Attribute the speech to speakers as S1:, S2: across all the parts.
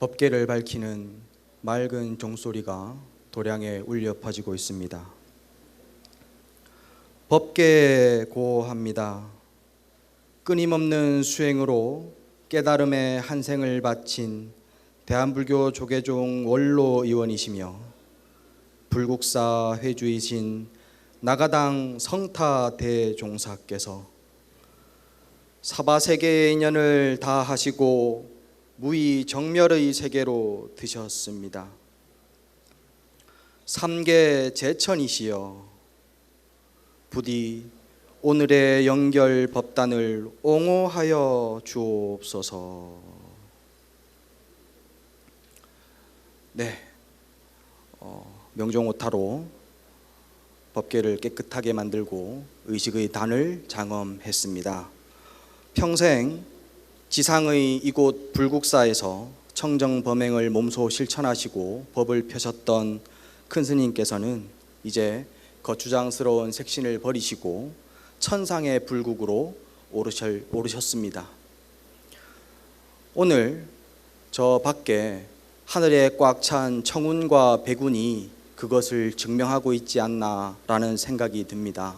S1: 법계를 밝히는 맑은 종소리가 도량에 울려 퍼지고 있습니다. 법계 고합니다. 끊임없는 수행으로 깨달음의 한 생을 바친 대한불교 조계종 원로 의원이시며 불국사 회주이신 나가당 성타 대종사께서 사바세계의 인연을 다 하시고 무의 정멸의 세계로 드셨습니다. 삼계 제천이시여 부디 오늘의 영결 법단을 옹호하여 주옵소서. 네, 명종오타로 법계를 깨끗하게 만들고 의식의 단을 장엄했습니다. 평생 지상의 이곳 불국사에서 청정범행을 몸소 실천하시고 법을 펴셨던 큰 스님께서는 이제 거추장스러운 색신을 버리시고 천상의 불국으로 오르셨습니다. 오늘 저 밖에 하늘에 꽉 찬 청운과 백운이 그것을 증명하고 있지 않나라는 생각이 듭니다.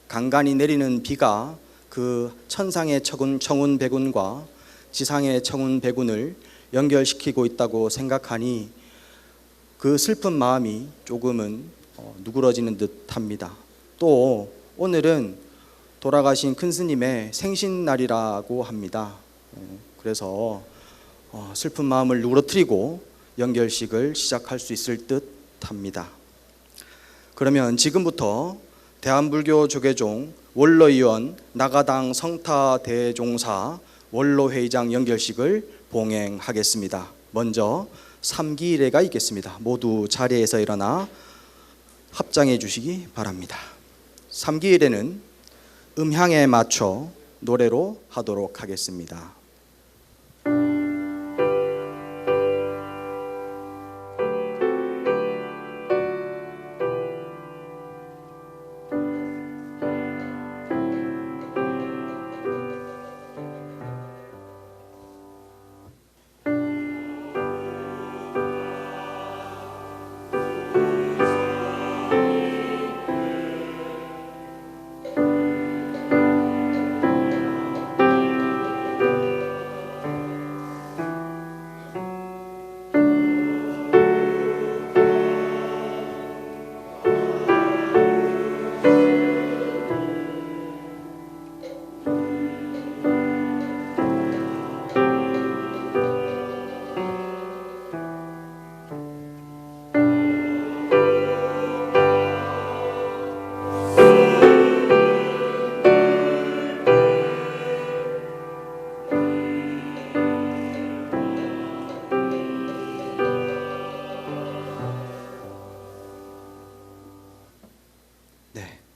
S1: 간간히 내리는 비가 그 천상의 청운 백운과 지상의 청운 백운을 연결시키고 있다고 생각하니 그 슬픈 마음이 조금은 누그러지는 듯합니다. 또 오늘은 돌아가신 큰 스님의 생신날이라고 합니다. 그래서 슬픈 마음을 누그러뜨리고 연결식을 시작할 수 있을 듯합니다. 그러면 지금부터 대한불교 조계종 원로의원 나가당 성타 대종사 원로회의장 연결식을 봉행하겠습니다. 먼저 삼기일회가 있겠습니다. 모두 자리에서 일어나 합장해 주시기 바랍니다. 삼기일회는 음향에 맞춰 노래로 하도록 하겠습니다.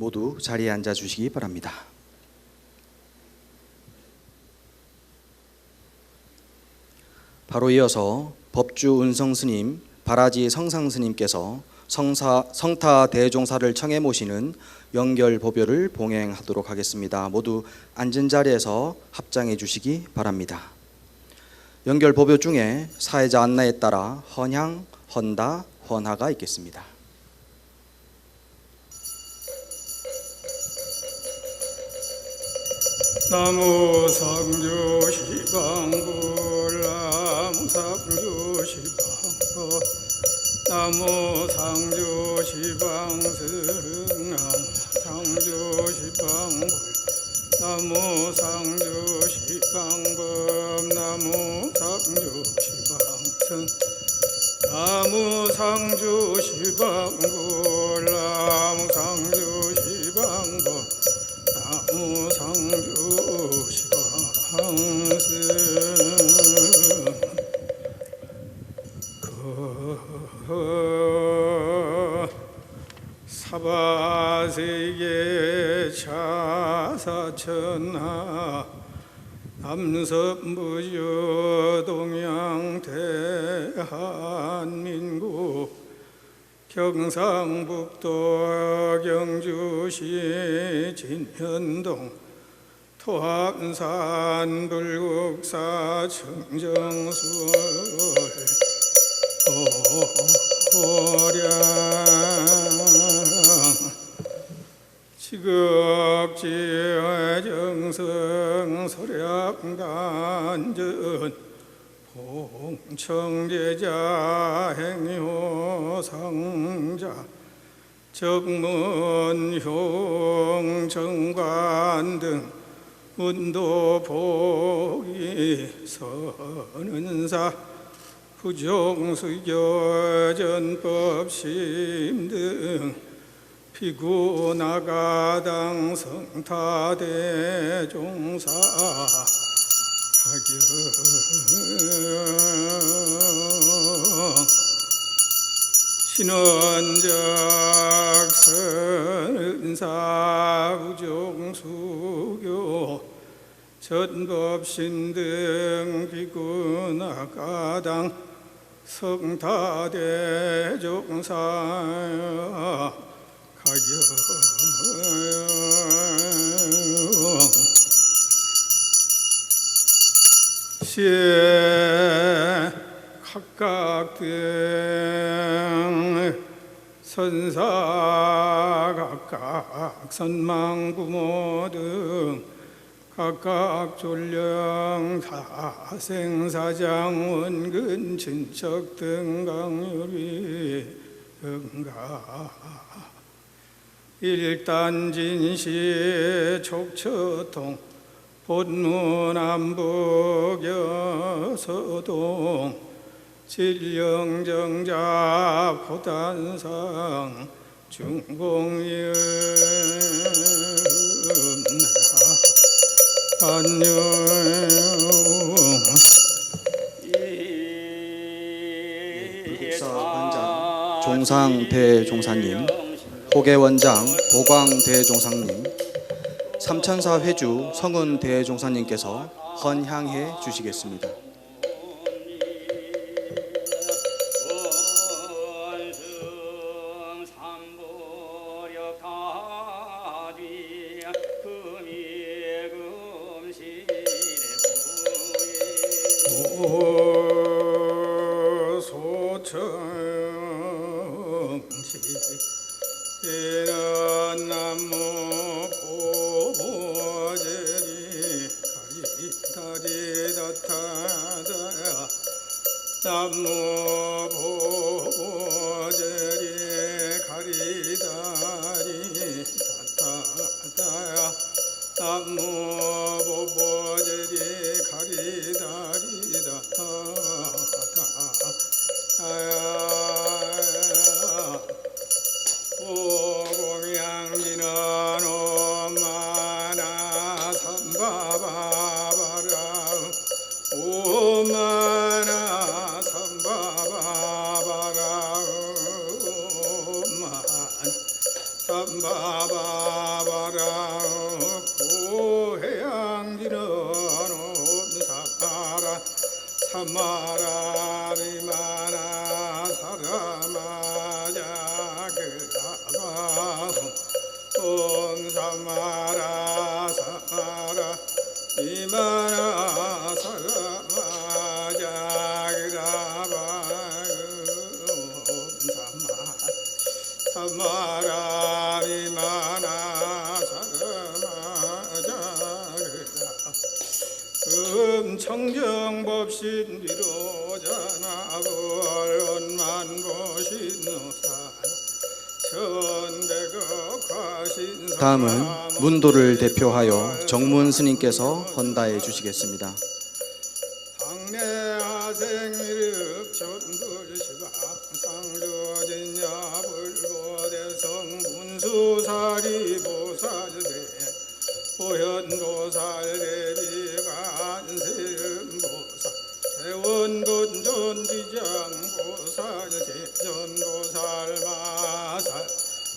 S1: 모두 자리에 앉아 주시기 바랍니다. 바로 이어서 법주 은성스님, 바라지 성상스님께서 성타 대종사를 청해 모시는 연결법요를 봉행하도록 하겠습니다. 모두 앉은 자리에서 합장해 주시기 바랍니다. 연결법요 중에 사회자 안내에 따라 헌향, 헌다, 헌하가 있겠습니다.
S2: 나무 상주 시방불 나무 상주 시방불 나무 상주 시방승 나무 상주 시방불 나무 상주 시방법 나무 상주 시방승 나무 상주 시방불 나무 상주 시방법 나무 상주 사바세계 차사천하 남섭무주 동양 대한민국 경상북도 경주시 진현동 토합산 불국사 청정술 도량 지극지의 정성 설약단전 봉청제자 행효상자 적문효 정관 등 운도보기 선은사 부종수교 전법심 등 비구나가당 성타대종사 가격 신원적 선은사 부종수교 전법신 등 비구나가당 성타대종사 가격 시에 각각 등 선사 각각 선망부모 등 각각 졸령 사생사장 원근 친척 등 강요리 응가 일단진시 촉처통 본문암북 여서동 진령정자 포단상 중공연 안녕
S1: 국사반장 종상대종사님, 호계원장 보광대종사님, 삼천사 회주 성은대종사님께서 헌향해 주시겠습니다.
S2: 남무 보보제리 가리다리 다타다야 남무 보보제리 가리다리 다타다야 오공양지는 오마나 삼바바바라 오마나 삼바바바라 고해양지는 온사라 삼마라 미마나 사라마자 그라바 옴삼마라 사마라 미마나 사라마자 그라바 삼마라 미마나 사마자그라 금청정법신 비로자나불 원만보신노산 천대극화신
S1: 다음은 문도를 대표하여 정문 스님께서 헌다해 주시겠습니다.
S2: 당내하생미륵 전불시가 상조진야 불보대성 문수사리 보살대 보현보살대비관세음보살 대원돈전지장보살 제전보살 마살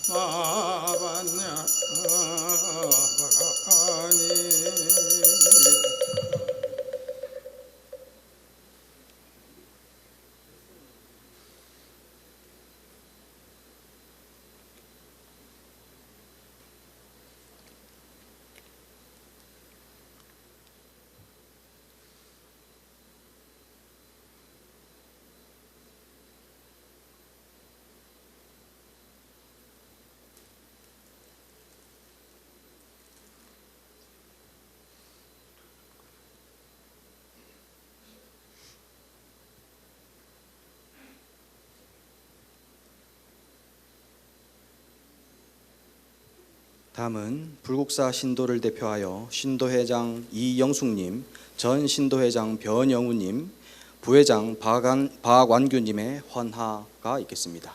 S2: 마반야 바라니
S1: 다음은 불국사 신도를 대표하여 신도회장 이영숙님, 전 신도회장 변영우님, 부회장 박완규님의 헌화가 있겠습니다.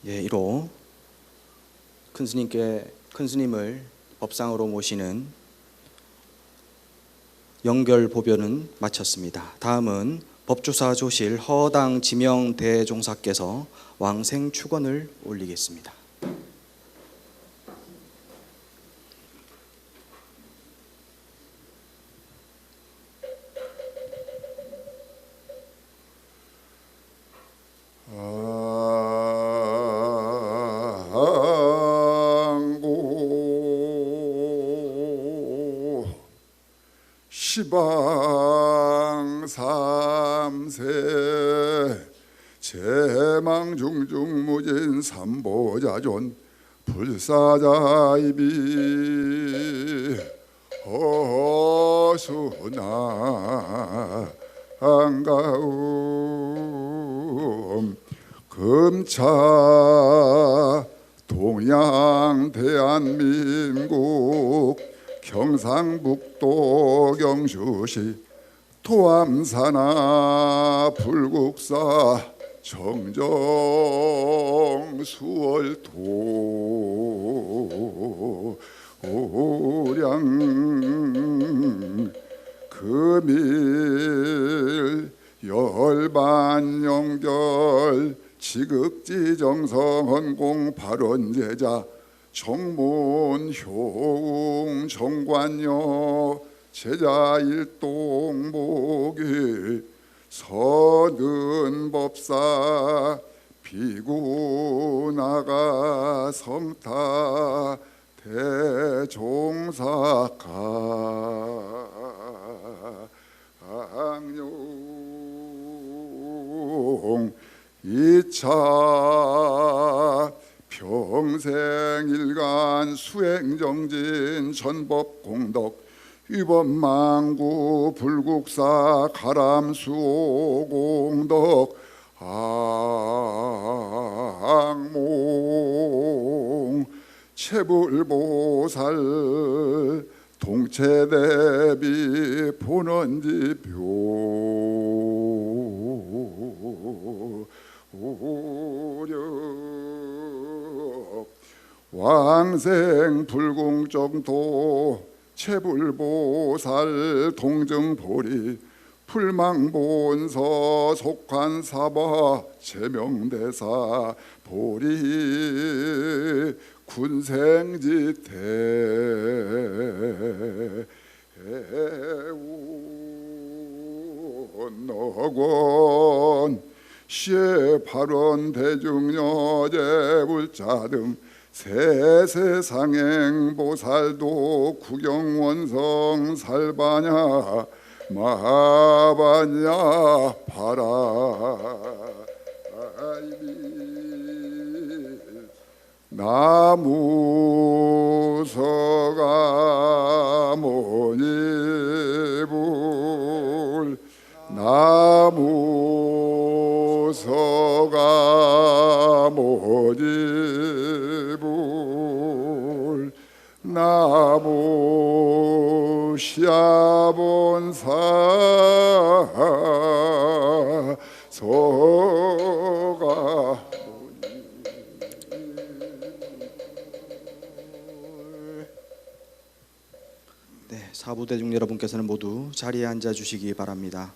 S1: 예, 이로 큰 스님을 법상으로 모시는 연결 보변은 마쳤습니다. 다음은 법주사조실 허당 지명 대종사께서 왕생 축원을 올리겠습니다.
S3: 항고 시방 삼세 제망중중무진 삼보자존 불사자이비 허수나 한가움 금차 동양 대한민국 경상북도 경주시 토암산하 불국사 정정 수월도 오량 금일 열반영결 지극지정성헌공 발원제자 정문효웅 정관여 제자일동목이 서든법사 비구나가 성타 대종사가 항룡 이차 평생일간 수행정진 전법공덕 위법망구 불국사 가람수공덕 항몽 체불보살 동체대비 본원지표 오력 왕생 불공정도 체불보살 동정보리 풀망본서 속환사바 제명대사 보리 군생지태 해운너건 시에 발원 대중여제불자 등 세세상행보살도 구경원성 살바냐 마바냐 바라이비 나무서가모니불 나무서가모니불 나무시아본사 소가
S1: 네, 사부대중 여러분께서는 모두 자리에 앉아 주시기 바랍니다.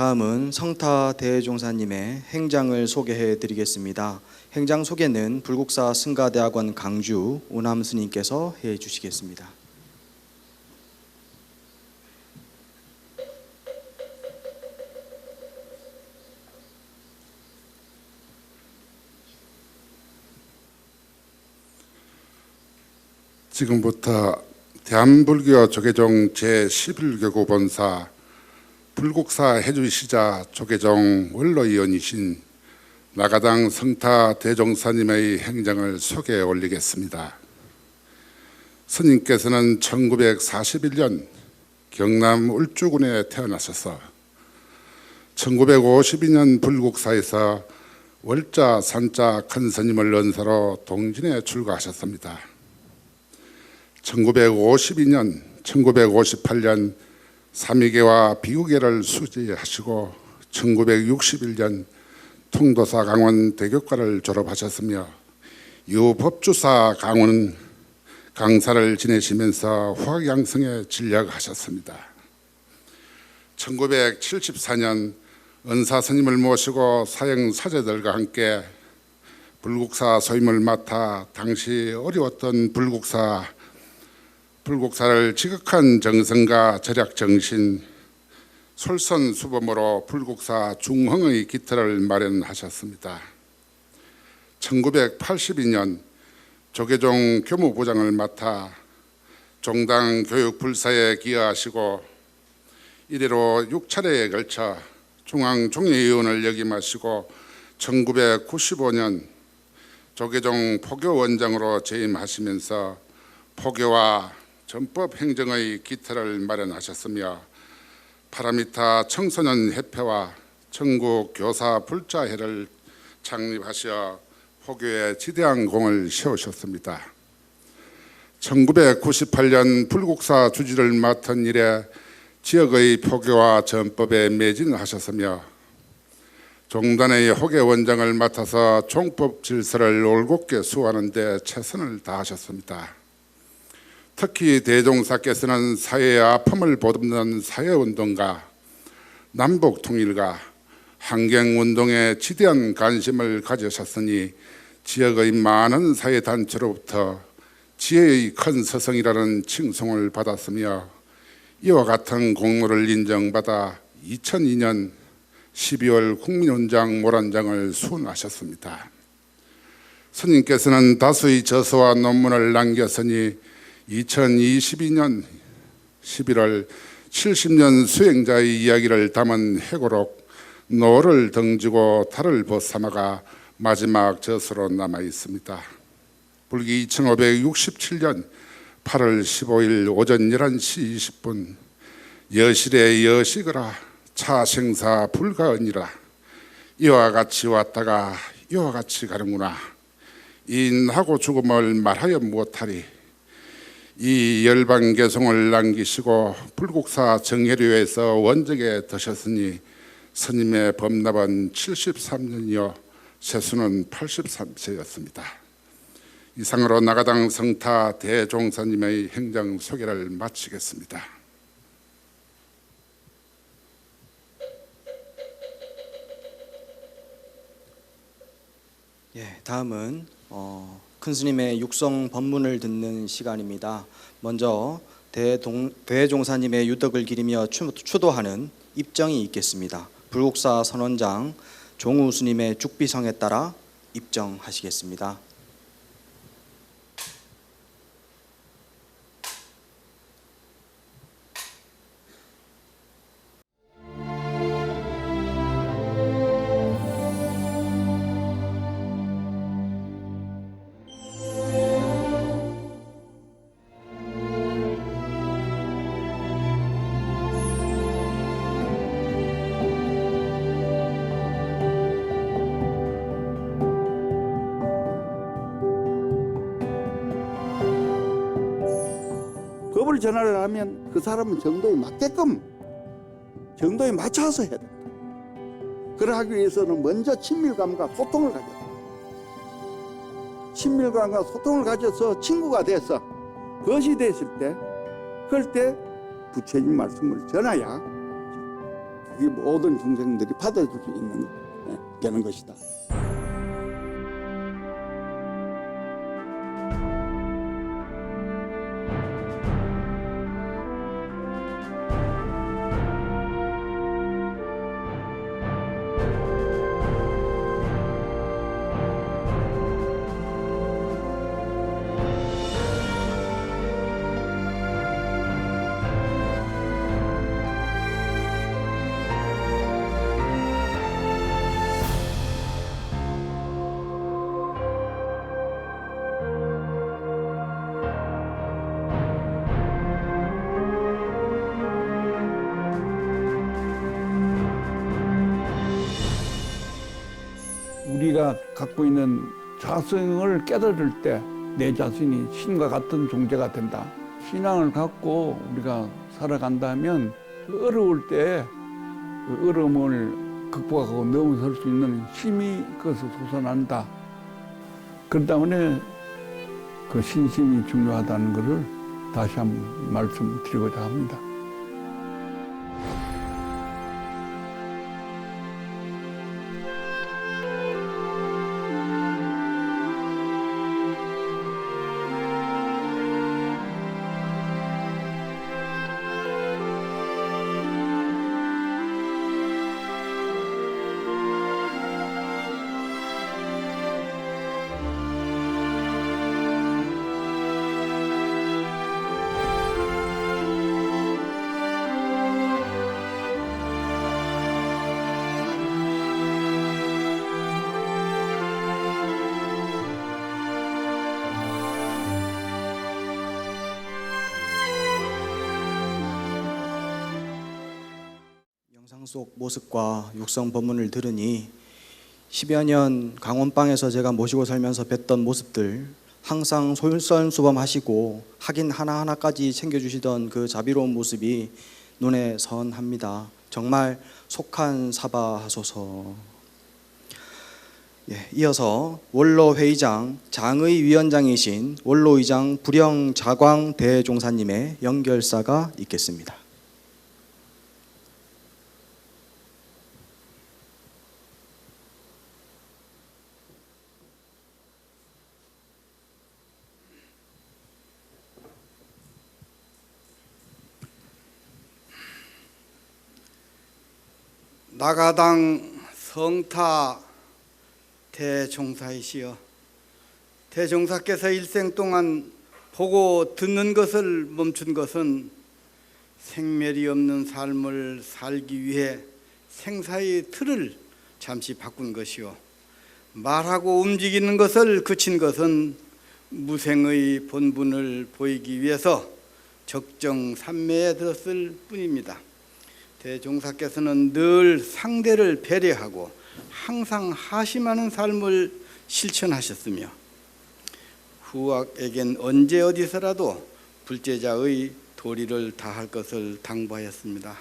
S1: 다음은 성타 대종사님의 행장을 소개해 드리겠습니다. 행장 소개는 불국사 승가대학원 강주 오남 스님께서 해 주시겠습니다.
S3: 지금부터 대한불교 조계종 제11개국 본사 불국사 해주시자 조계종 원로위원이신 나가당 성타 대종사님의 행장을 소개해 올리겠습니다. 스님께서는 1941년 경남 울주군에 태어나셔서 1952년 불국사에서 월자 산자 큰 스님을 연사로 동진에 출가하셨습니다. 1952년, 1958년 삼위계와 비구계를 수지하시고 1961년 통도사 강원 대교과를 졸업하셨으며 이후 법주사 강원 강사를 지내시면서 화양성에 진력하셨습니다. 1974년 은사 스님을 모시고 사형 사제들과 함께 불국사 소임을 맡아 당시 어려웠던 불국사를 지극한 정성과 절약 정신, 솔선수범으로 불국사 중흥의 기틀을 마련하셨습니다. 1982년 조계종 교무부장을 맡아 종당 교육불사에 기여하시고 이래로 6차례에 걸쳐 중앙종례위원을 역임하시고 1995년 조계종 포교원장으로 재임하시면서 포교와 전법 행정의 기틀을 마련하셨으며 파라미타 청소년 협회와 전국 교사 불자회를 창립하셔 포교에 지대한 공을 세우셨습니다. 1998년 불국사 주지를 맡은 이래 지역의 포교와 전법에 매진하셨으며 종단의 호계원장을 맡아서 종법 질서를 올곧게 수호하는 데 최선을 다하셨습니다. 특히 대종사께서는 사회의 아픔을 보듬는 사회운동과 남북통일과 환경운동에 지대한 관심을 가지셨으니 지역의 많은 사회단체로부터 지혜의 큰 스승이라는 칭송을 받았으며 이와 같은 공로를 인정받아 2002년 12월 국민훈장 모란장을 수훈하셨습니다. 스님께서는 다수의 저서와 논문을 남겼으니 2022년 11월 70년 수행자의 이야기를 담은 회고록 노를 등지고 달을 벗삼아가 마지막 저서로 남아 있습니다. 불기 2567년 8월 15일 오전 11시 20분 여실의 여식으라 차생사 불가언이라 이와 같이 왔다가 이와 같이 가는구나 인하고 죽음을 말하여 무엇하리 이 열반개송을 남기시고 불국사 정혜료에서 원적에 드셨으니 스님의 범납은 73년이요 세수는 83세였습니다. 이상으로 나가당 성타 대종사님의 행장 소개를 마치겠습니다.
S1: 다음은 큰 스님의 육성 법문을 듣는 시간입니다. 먼저 대종사님의 유덕을 기리며 추도하는 입정이 있겠습니다. 불국사 선원장 종우 스님의 죽비성에 따라 입정하시겠습니다.
S4: 법을 전하려 하면 그 사람은 정도에 맞게끔 정도에 맞춰서 해야 된다. 그러하기 위해서는 먼저 친밀감과 소통을 가져야 된다. 친밀감과 소통을 가져서 친구가 돼서 벗이 됐을 때 그럴 때 부처님 말씀을 전해야 그게 모든 중생들이 받아줄 수 있는 되는 것이다. 우리가 갖고 있는 자성을 깨달을 때 내 자신이 신과 같은 존재가 된다. 신앙을 갖고 우리가 살아간다면 그 어려울 때 그 어려움을 극복하고 넘어설 수 있는 힘이 그것을 솟아난다. 그렇기 때문에 그 신심이 중요하다는 것을 다시 한번 말씀드리고자 합니다.
S1: 영상 속 모습과 육성 법문을 들으니 10여 년 강원방에서 제가 모시고 살면서 뵀던 모습들, 항상 솔선수범하시고 확인 하나하나까지 챙겨주시던 그 자비로운 모습이 눈에 선합니다. 정말 속한사바하소서. 이어서 원로회의장 장의위원장이신 원로의장 불영자광 대종사님의 연결사가 있겠습니다.
S2: 나가당 성타 대종사이시여, 대종사께서 일생 동안 보고 듣는 것을 멈춘 것은 생멸이 없는 삶을 살기 위해 생사의 틀을 잠시 바꾼 것이요, 말하고 움직이는 것을 그친 것은 무생의 본분을 보이기 위해서 적정산매에 들었을 뿐입니다. 대종사께서는 늘 상대를 배려하고 항상 하심하는 삶을 실천하셨으며 후학에겐 언제 어디서라도 불제자의 도리를 다할 것을 당부하였습니다.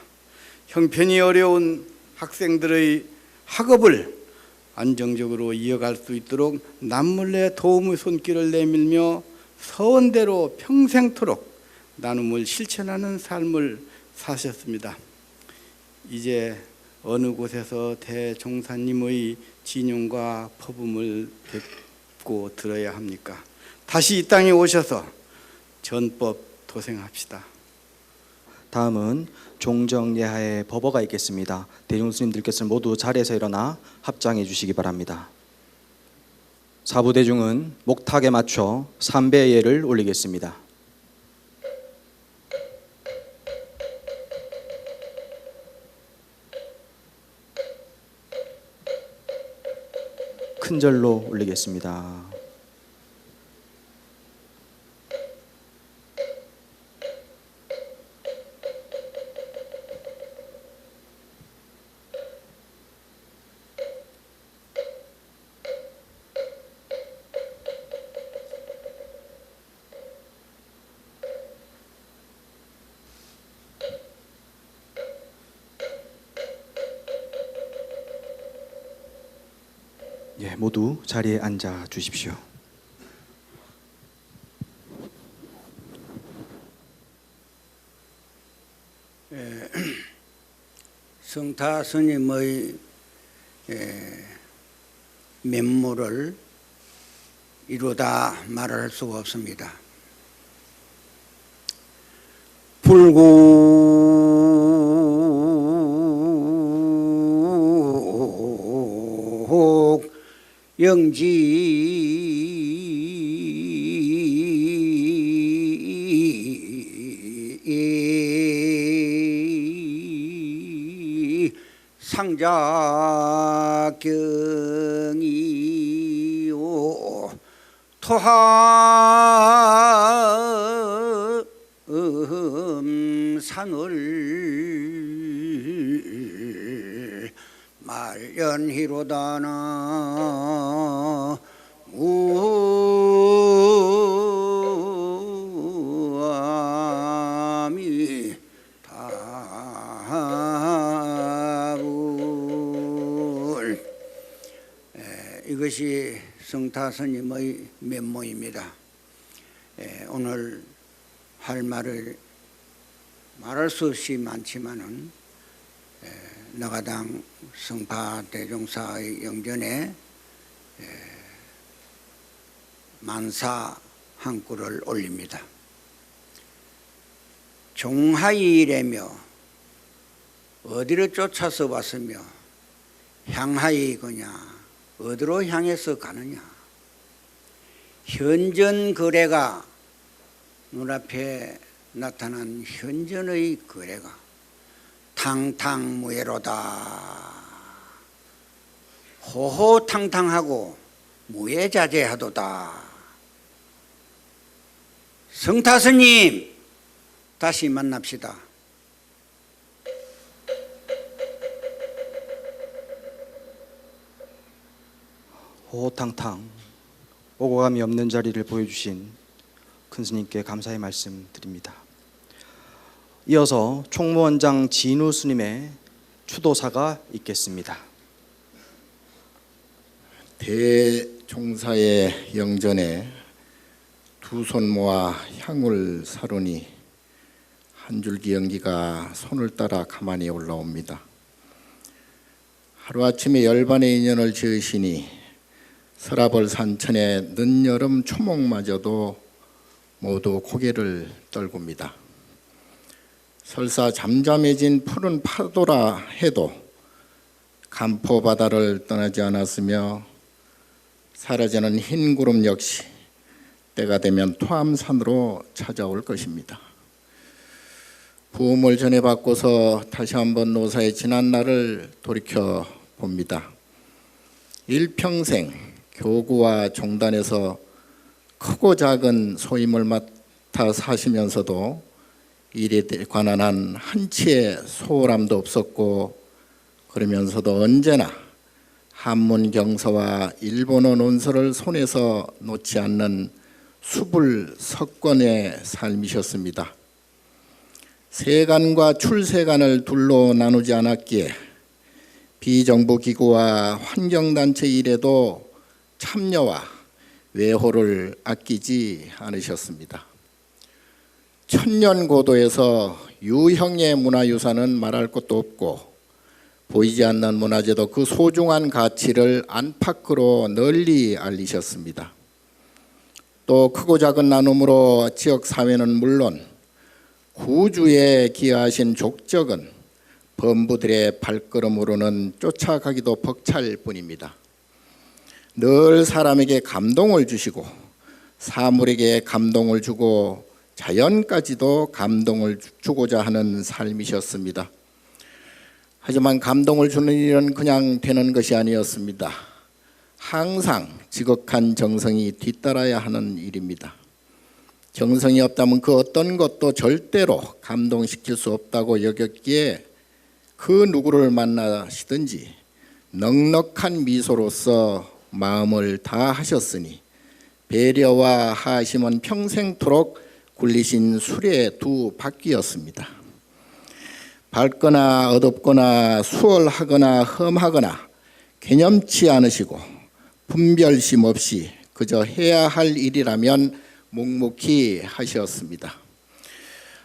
S2: 형편이 어려운 학생들의 학업을 안정적으로 이어갈 수 있도록 남몰래 도움의 손길을 내밀며 서원대로 평생토록 나눔을 실천하는 삶을 사셨습니다. 이제 어느 곳에서 대종사님의 진용과 퍼붐을 뵙고 들어야 합니까? 다시 이 땅에 오셔서 전법 도생합시다.
S1: 다음은 종정예하의 법어가 있겠습니다. 대종스님들께서는 모두 자리에서 일어나 합장해 주시기 바랍니다. 사부대중은 목탁에 맞춰 삼배예를 올리겠습니다. 큰 절로 올리겠습니다. 모두 자리에 앉아 주십시오.
S2: 성타
S5: 성타 스님의 면모를 이루다 말할 수가 없습니다. 불국 영지 상자경이요 토함산을 말년히로다나 무아미 다불 이것이 성타 스님의 면모입니다. 오늘 할 말을 말할 수 없이 많지만은 너가당 성파 대종사의 영전에 만사 한 구를 올립니다. 종하이래며 어디로 쫓아서 왔으며 향하이거냐 어디로 향해서 가느냐. 현전 거래가 눈앞에 나타난 현전의 거래가 탕탕무예로다. 호호탕탕하고 무예자재하도다. 성타 스님 다시 만납시다.
S1: 호호탕탕 오고 감이 없는 자리를 보여주신 큰 스님께 감사의 말씀 드립니다. 이어서 총무원장 진우 스님의 추도사가 있겠습니다.
S6: 대종사의 영전에 두 손 모아 향을 사르니 한 줄기 연기가 손을 따라 가만히 올라옵니다. 하루아침에 열반의 인연을 지으시니 서라벌 산천의 늦여름 초목마저도 모두 고개를 떨굽니다. 설사 잠잠해진 푸른 파도라 해도 간포 바다를 떠나지 않았으며 사라지는 흰 구름 역시 때가 되면 토암산으로 찾아올 것입니다. 부음을 전해받고서 다시 한번 노사의 지난 날을 돌이켜 봅니다. 일평생 교구와 종단에서 크고 작은 소임을 맡아 사시면서도 일에 관한 한 한치의 소홀함도 없었고 그러면서도 언제나 한문 경서와 일본어 논서를 손에서 놓지 않는 수불석권의 삶이셨습니다. 세간과 출세간을 둘로 나누지 않았기에 비정부기구와 환경단체 일에도 참여와 외호를 아끼지 않으셨습니다. 천년고도에서 유형의 문화유산은 말할 것도 없고 보이지 않는 문화재도 그 소중한 가치를 안팎으로 널리 알리셨습니다. 또 크고 작은 나눔으로 지역사회는 물론 구주에 기여하신 족적은 범부들의 발걸음으로는 쫓아가기도 벅찰 뿐입니다. 늘 사람에게 감동을 주시고 사물에게 감동을 주고 자연까지도 감동을 주고자 하는 삶이셨습니다. 하지만 감동을 주는 일은 그냥 되는 것이 아니었습니다. 항상 지극한 정성이 뒤따라야 하는 일입니다. 정성이 없다면 그 어떤 것도 절대로 감동시킬 수 없다고 여겼기에 그 누구를 만나시든지 넉넉한 미소로서 마음을 다하셨으니 배려와 하심은 평생토록 굴리신 수레 두 바퀴였습니다. 밝거나 어둡거나 수월하거나 험하거나 개념치 않으시고 분별심 없이 그저 해야 할 일이라면 묵묵히 하셨습니다.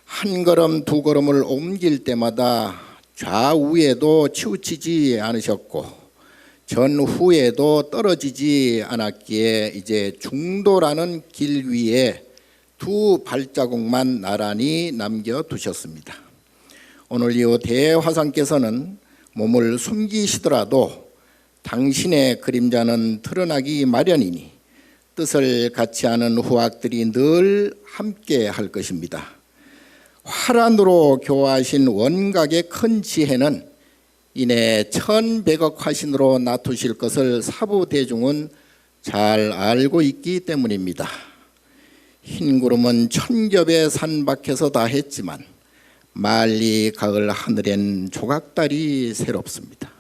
S6: 한 걸음 두 걸음을 옮길 때마다 좌우에도 치우치지 않으셨고 전후에도 떨어지지 않았기에 이제 중도라는 길 위에 두 발자국만 나란히 남겨두셨습니다. 오늘 이 대화상께서는 몸을 숨기시더라도 당신의 그림자는 드러나기 마련이니 뜻을 같이 하는 후학들이 늘 함께 할 것입니다. 화란으로 교화하신 원각의 큰 지혜는 이내 천백억 화신으로 나투실 것을 사부대중은 잘 알고 있기 때문입니다. 흰 구름은 천겹의 산 밖에서 다 했지만 말리 가을 하늘엔 조각달이 새롭습니다.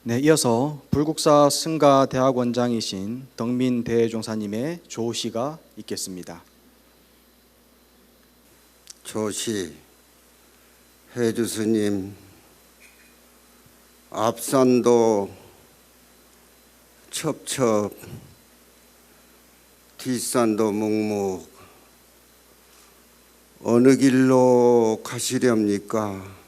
S1: 네, 이어서 불국사 승가대학원장이신 덕민 대종사님의 조시가 있겠습니다.
S7: 조시, 해주 스님, 앞산도 첩첩, 뒷산도 묵묵, 어느 길로 가시렵니까?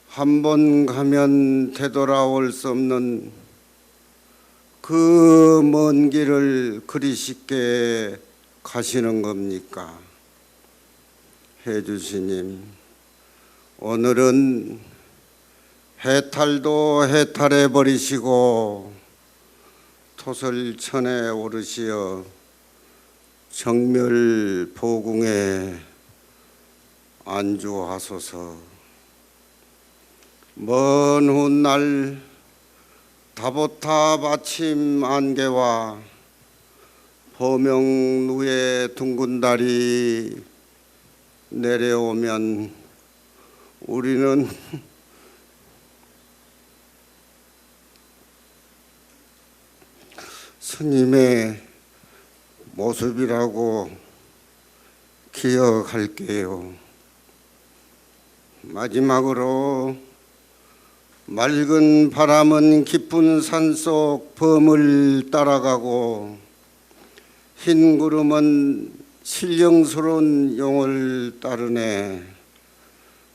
S7: 한 번 가면 되돌아올 수 없는 그 먼 길을 그리 쉽게 가시는 겁니까? 해주시님, 오늘은 해탈도 해탈해 버리시고 토설천에 오르시어 정멸보궁에 안주하소서. 먼 훗날 다보탑 아침 안개와 범영루의 둥근 달이 내려오면 우리는 스님의 모습이라고 기억할게요. 마지막으로 맑은 바람은 깊은 산속 범을 따라가고 흰 구름은 신령스러운 용을 따르네.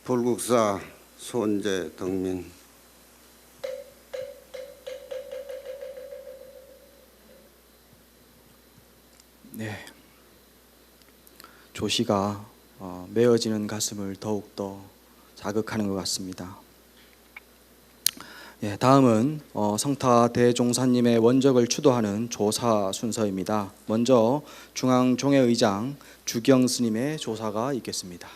S7: 불국사 손재 덕민.
S1: 네, 조시가 메어지는 가슴을 더욱더 자극하는 것 같습니다. 예, 다음은 성타 대종사님의 원적을 추도하는 조사 순서입니다. 먼저 중앙종회의장 주경 스님의 조사가 있겠습니다.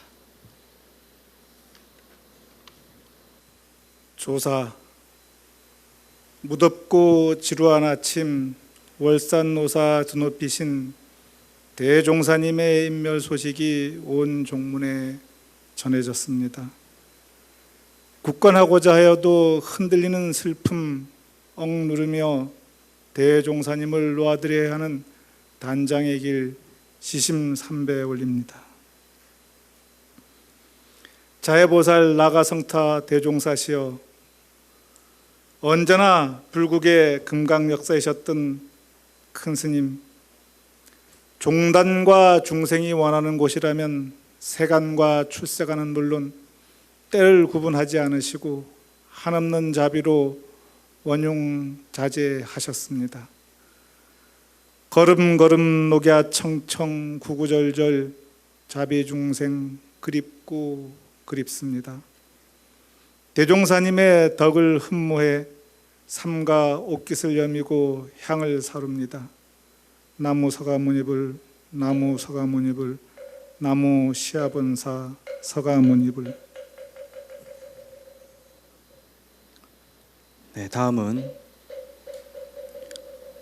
S8: 조사. 무덥고 지루한 아침 월산노사 드높이신 대종사님의 인멸 소식이 온 종문에 전해졌습니다. 굳건하고자 하여도 흔들리는 슬픔 억누르며 대종사님을 놓아드려야 하는 단장의 길 시심삼배 올립니다. 자해보살 나가성타 대종사시여, 언제나 불국의 금강역사이셨던 큰 스님, 종단과 중생이 원하는 곳이라면 세간과 출세간은 물론 때를 구분하지 않으시고 한없는 자비로 원흉자제하셨습니다. 걸음걸음 녹야 청청 구구절절 자비중생 그립고 그립습니다. 대종사님의 덕을 흠모해 삼가 옷깃을 여미고 향을 사룹니다. 나무 서가모니불, 나무 서가모니불, 나무 시아본사 서가모니불.
S1: 네, 다음은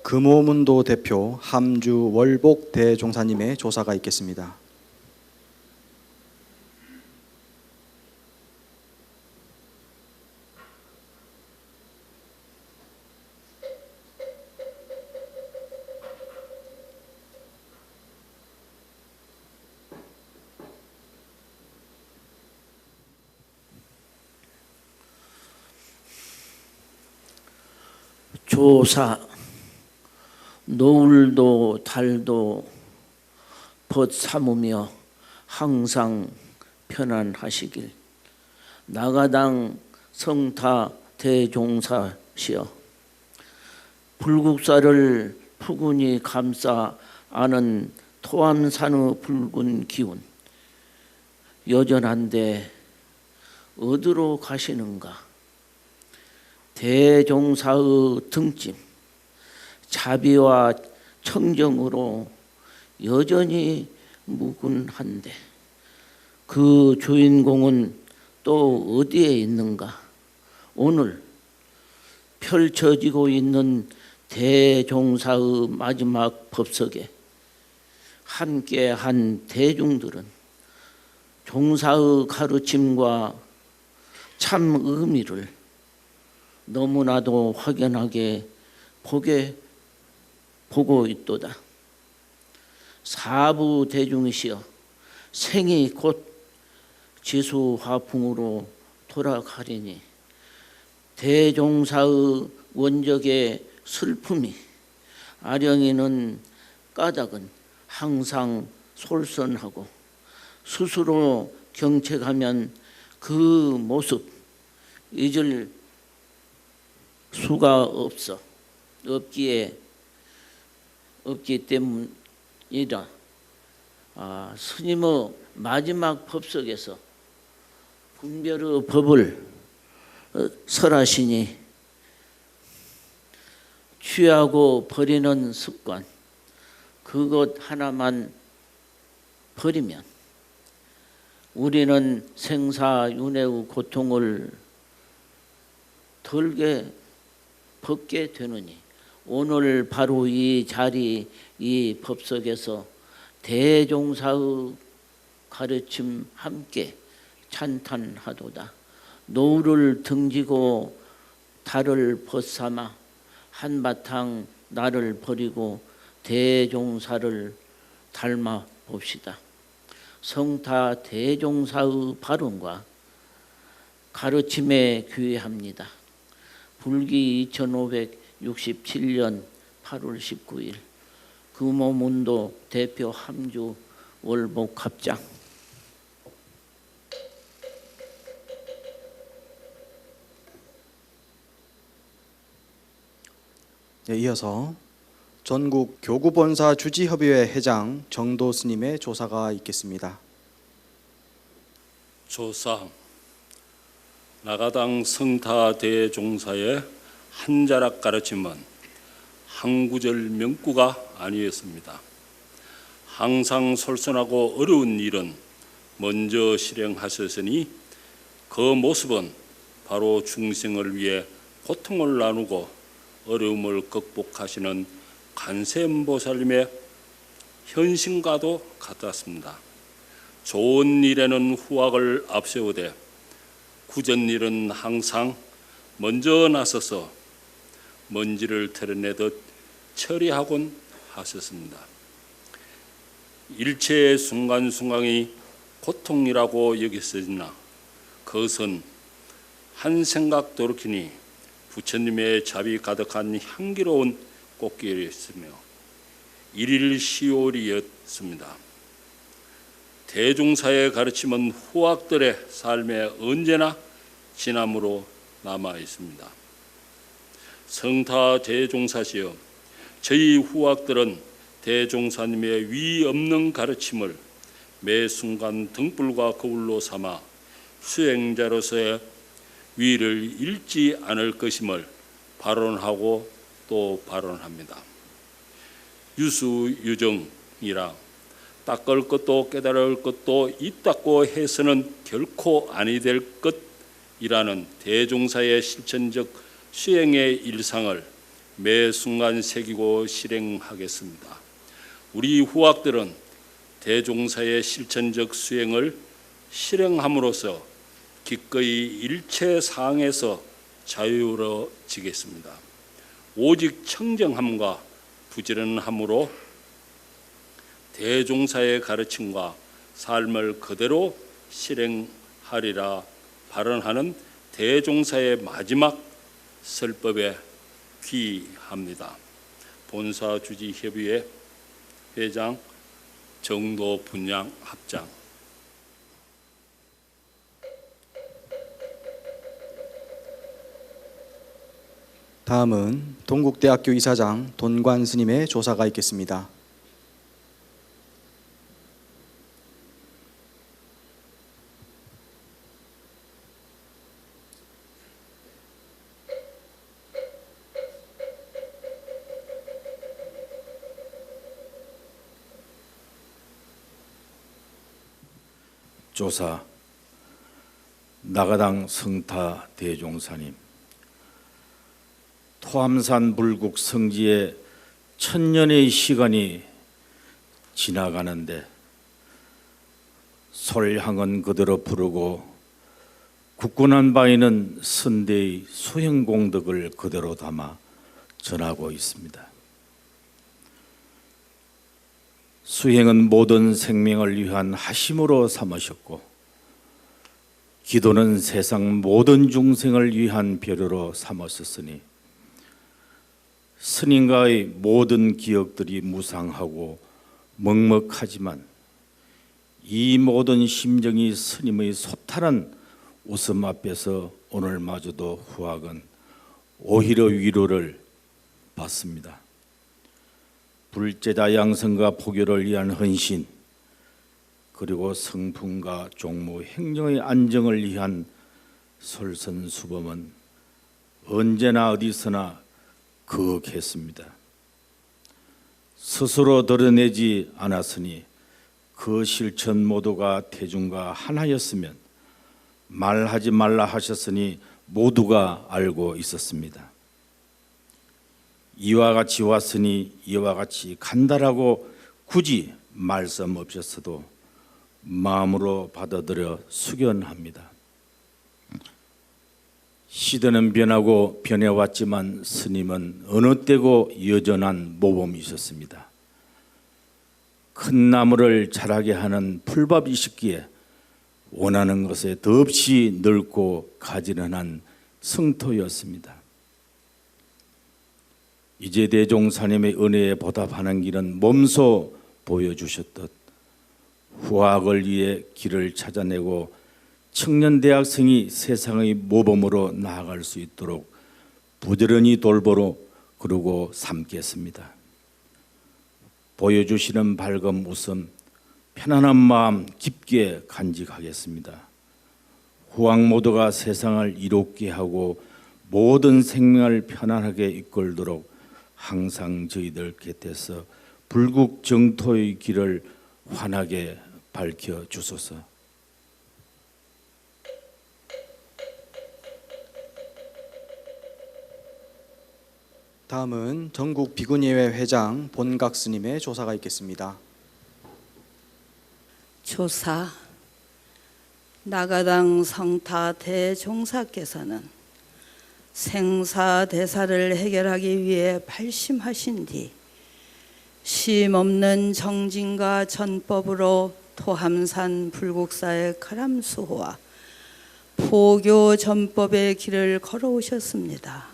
S1: 금오문도 대표 함주 월복 대종사님의 조사가 있겠습니다.
S9: 조사. 노을도 달도 벗 삼으며 항상 편안하시길. 나가당 성타 대종사시여 불국사를 푸근히 감싸 아는 토암산의 붉은 기운 여전한데 어디로 가시는가. 대종사의 등짐 자비와 청정으로 여전히 무근한데 그 주인공은 또 어디에 있는가. 오늘 펼쳐지고 있는 대종사의 마지막 법석에 함께한 대중들은 종사의 가르침과 참 의미를 너무나도 확연하게 보고 있도다. 사부 대중이시여 생이 곧 지수화풍으로 돌아가리니 대종사의 원적의 슬픔이 아령이는 까닭은 항상 솔선하고 스스로 경책하면 그 모습 잊을 수가 없기 때문이다. 스님의 마지막 법석에서 분별의 법을 설하시니 취하고 버리는 습관 그것 하나만 버리면 우리는 생사윤회의 고통을 벗게 되느니 오늘 바로 이 자리 이 법석에서 대종사의 가르침 함께 찬탄하도다. 노을을 등지고 달을 벗삼아 한바탕 나를 버리고 대종사를 닮아 봅시다. 성타 대종사의 발언과 가르침에 귀합니다. 불기 2567년 8월 19일 금오문도 대표 함주 월복 합장.
S1: 네, 이어서 전국 교구본사 주지협의회 회장 정도 스님의 조사가 있겠습니다.
S10: 조사 나가당 성타 대종사의 한자락 가르침은 한 구절 명구가 아니었습니다. 항상 솔선하고 어려운 일은 먼저 실행하셨으니 그 모습은 바로 중생을 위해 고통을 나누고 어려움을 극복하시는 관세음보살님의 현신과도 같았습니다. 좋은 일에는 후학을 앞세우되 굳은 일은 항상 먼저 나서서 먼지를 털어내듯 처리하곤 하셨습니다. 일체의 순간순간이 고통이라고 여겼으나 그것은 한 생각 돌이키니 부처님의 자비 가득한 향기로운 꽃길이었으며 일일 시올이었습니다. 대종사의 가르침은 후학들의 삶에 언제나 진함으로 남아 있습니다. 성타 대종사시여 저희 후학들은 대종사님의 위 없는 가르침을 매 순간 등불과 거울로 삼아 수행자로서의 위를 잃지 않을 것임을 발언하고 또 발언합니다. 유수유정이라 닦을 것도 깨달을 것도 있다고 해서는 결코 아니 될 것이라는 대종사의 실천적 수행의 일상을 매 순간 새기고 실행하겠습니다. 우리 후학들은 대종사의 실천적 수행을 실행함으로써 기꺼이 일체 상황에서 자유로워지겠습니다. 오직 청정함과 부지런함으로 대종사의 가르침과 삶을 그대로 실행하리라 발언하는 대종사의 마지막 설법에 귀합니다. 본사주지협의회 회장 정도분양 합장.
S1: 다음은 동국대학교 이사장 돈관 스님의 조사가 있겠습니다.
S11: 조사 나가당 성타 대종사님, 토암산 불국 성지에 천년의 시간이 지나가는데 솔향은 그대로 부르고 굳건한 바위는 선대의 수행공덕을 그대로 담아 전하고 있습니다. 수행은 모든 생명을 위한 하심으로 삼으셨고, 기도는 세상 모든 중생을 위한 배려로 삼으셨으니 스님과의 모든 기억들이 무상하고 먹먹하지만 이 모든 심정이 스님의 소탈한 웃음 앞에서 오늘마저도 후학은 오히려 위로를 받습니다. 불제자 양성과 포교를 위한 헌신, 그리고 성품과 종무, 행정의 안정을 위한 솔선수범은 언제나 어디서나 거역했습니다. 스스로 드러내지 않았으니 그 실천 모두가 대중과 하나였으면 말하지 말라 하셨으니 모두가 알고 있었습니다. 이와 같이 왔으니 이와 같이 간다라고 굳이 말씀 없었어도 마음으로 받아들여 수견합니다. 시대는 변하고 변해왔지만 스님은 어느 때고 여전한 모범이셨습니다. 큰 나무를 자라게 하는 풀밥이셨기에 원하는 것에 더없이 넓고 가지런한 성토였습니다. 이제 대종사님의 은혜에 보답하는 길은 몸소 보여주셨듯 후학을 위해 길을 찾아내고 청년 대학생이 세상의 모범으로 나아갈 수 있도록 부지런히 돌보러 그러고 삼겠습니다. 보여주시는 밝은 웃음, 편안한 마음 깊게 간직하겠습니다. 후학 모두가 세상을 이롭게 하고 모든 생명을 편안하게 이끌도록 항상 저희들 곁에서 불국 정토의 길을 환하게 밝혀주소서.
S1: 다음은 전국 비구니회 회장 본각 스님의 조사가 있겠습니다.
S12: 조사 나가당 성타 대종사께서는 생사대사를 해결하기 위해 발심하신 뒤 쉼없는 정진과 전법으로 토함산 불국사의 가람수호와 포교 전법의 길을 걸어오셨습니다.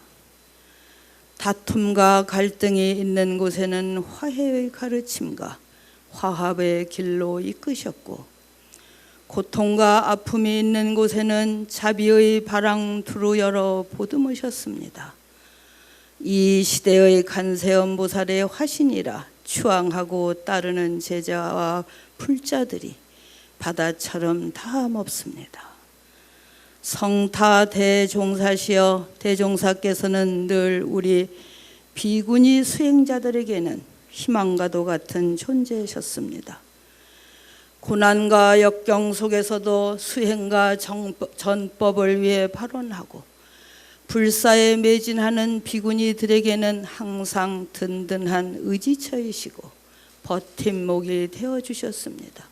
S12: 다툼과 갈등이 있는 곳에는 화해의 가르침과 화합의 길로 이끄셨고, 고통과 아픔이 있는 곳에는 자비의 바랑 두루 열어 보듬으셨습니다. 이 시대의 간세음 보살의 화신이라 추앙하고 따르는 제자와 불자들이 바다처럼 다함없습니다. 성타 대종사시여, 대종사께서는 늘 우리 비구니 수행자들에게는 희망과도 같은 존재이셨습니다. 고난과 역경 속에서도 수행과 전법을 위해 발언하고 불사에 매진하는 비구니들에게는 항상 든든한 의지처이시고 버팀목이 되어주셨습니다.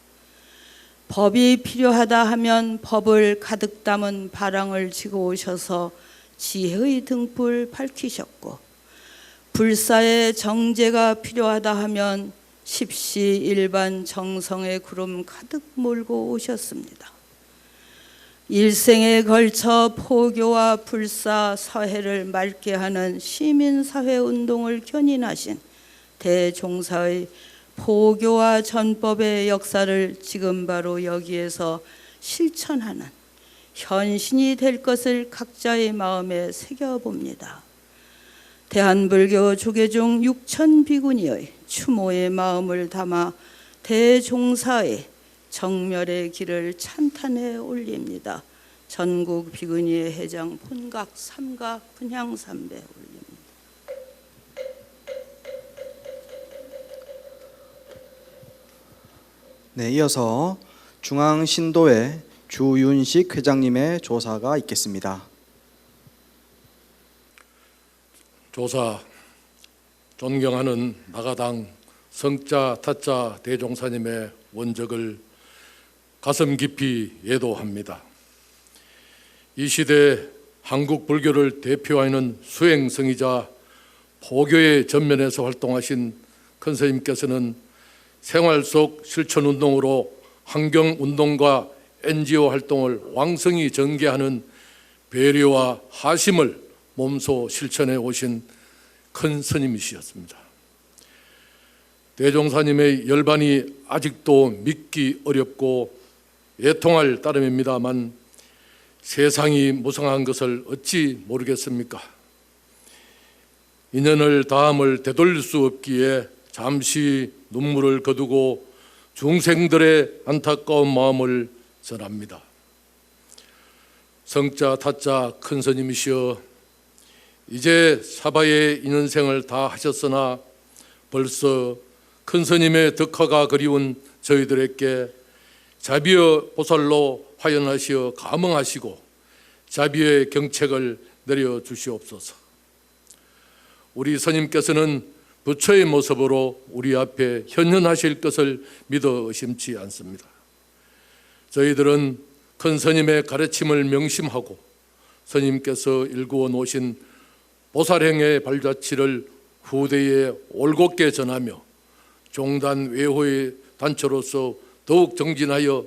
S12: 법이 필요하다 하면 법을 가득 담은 바랑을 지고 오셔서 지혜의 등불 밝히셨고, 불사의 정제가 필요하다 하면 십시일반 정성의 구름 가득 몰고 오셨습니다. 일생에 걸쳐 포교와 불사, 서해를 맑게 하는 시민사회 운동을 견인하신 대종사의 포교와 전법의 역사를 지금 바로 여기에서 실천하는 현신이 될 것을 각자의 마음에 새겨봅니다. 대한불교 조계종 6천 비구니의 추모의 마음을 담아 대종사의 정멸의 길을 찬탄해 올립니다. 전국 비구니의 회장 본각 삼가 분향 삼배 올립니다.
S1: 네, 이어서 중앙신도회 주윤식 회장님의 조사가 있겠습니다.
S13: 조사 존경하는 나가당 성자 타자 대종사님의 원적을 가슴 깊이 예도합니다. 이 시대 한국 불교를 대표하는 수행성이자 포교의 전면에서 활동하신 큰 스님께서는 생활 속 실천 운동으로 환경 운동과 NGO 활동을 왕성히 전개하는 배려와 하심을 몸소 실천해 오신 큰 스님이셨습니다. 대종사님의 열반이 아직도 믿기 어렵고 애통할 따름입니다만 세상이 무성한 것을 어찌 모르겠습니까? 인연을 다함을 되돌릴 수 없기에 잠시 눈물을 거두고 중생들의 안타까운 마음을 전합니다. 성자 타자 큰 스님이시여 이제 사바의 인연생을 다 하셨으나 벌써 큰 스님의 덕화가 그리운 저희들에게 자비의 보살로 화연하시어 감응하시고 자비의 경책을 내려주시옵소서. 우리 스님께서는 부처의 모습으로 우리 앞에 현현하실 것을 믿어 의심치 않습니다. 저희들은 큰 스님의 가르침을 명심하고 스님께서 일구어 놓으신 보살행의 발자취를 후대에 올곧게 전하며 종단 외호의 단체로서 더욱 정진하여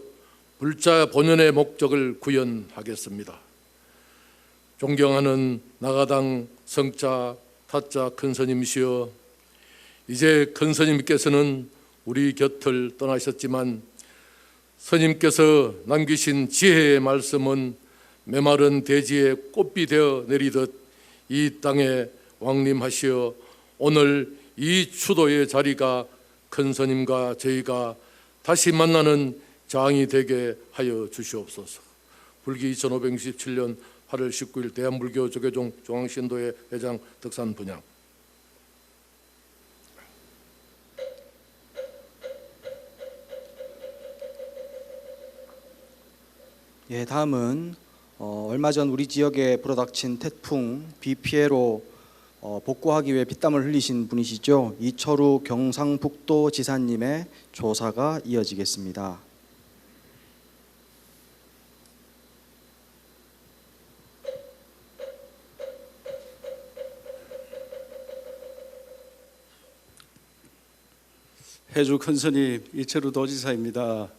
S13: 불자 본연의 목적을 구현하겠습니다. 존경하는 나가당 성자 타자 큰 스님이시여 이제 큰 스님께서는 우리 곁을 떠나셨지만 스님께서 남기신 지혜의 말씀은 메마른 대지에 꽃비 되어 내리듯 이 땅에 왕림하시어 오늘 이 추도의 자리가 큰 스님과 저희가 다시 만나는 장이 되게 하여 주시옵소서. 불기 2567년 8월 19일 대한불교 조계종 중앙신도회 회장 덕산 분향.
S1: 예, 다음은 얼마 전 우리 지역에 불어닥친 태풍 비 피해로 복구하기 위해 피땀을 흘리신 분이시죠. 이철우 경상북도 지사님의 조사가 이어지겠습니다.
S14: 해주 큰스님 이철우 도지사입니다.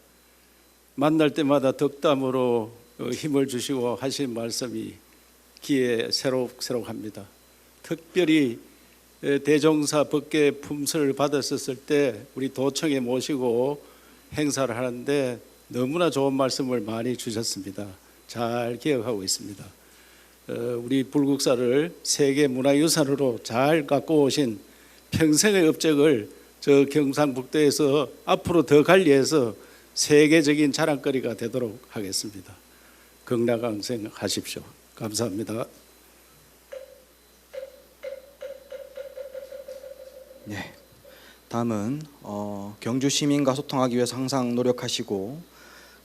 S14: 만날 때마다 덕담으로 힘을 주시고 하신 말씀이 귀에 새록새록합니다. 특별히 대종사 법계 품설을 받았었을 때 우리 도청에 모시고 행사를 하는데 너무나 좋은 말씀을 많이 주셨습니다. 잘 기억하고 있습니다. 우리 불국사를 세계 문화유산으로 잘 갖고 오신 평생의 업적을 저 경상북도에서 앞으로 더 관리해서 세계적인 자랑거리가 되도록 하겠습니다. 건강강생하십시오. 감사합니다.
S1: 네, 다음은 경주 시민과 소통하기 위해서 항상 노력하시고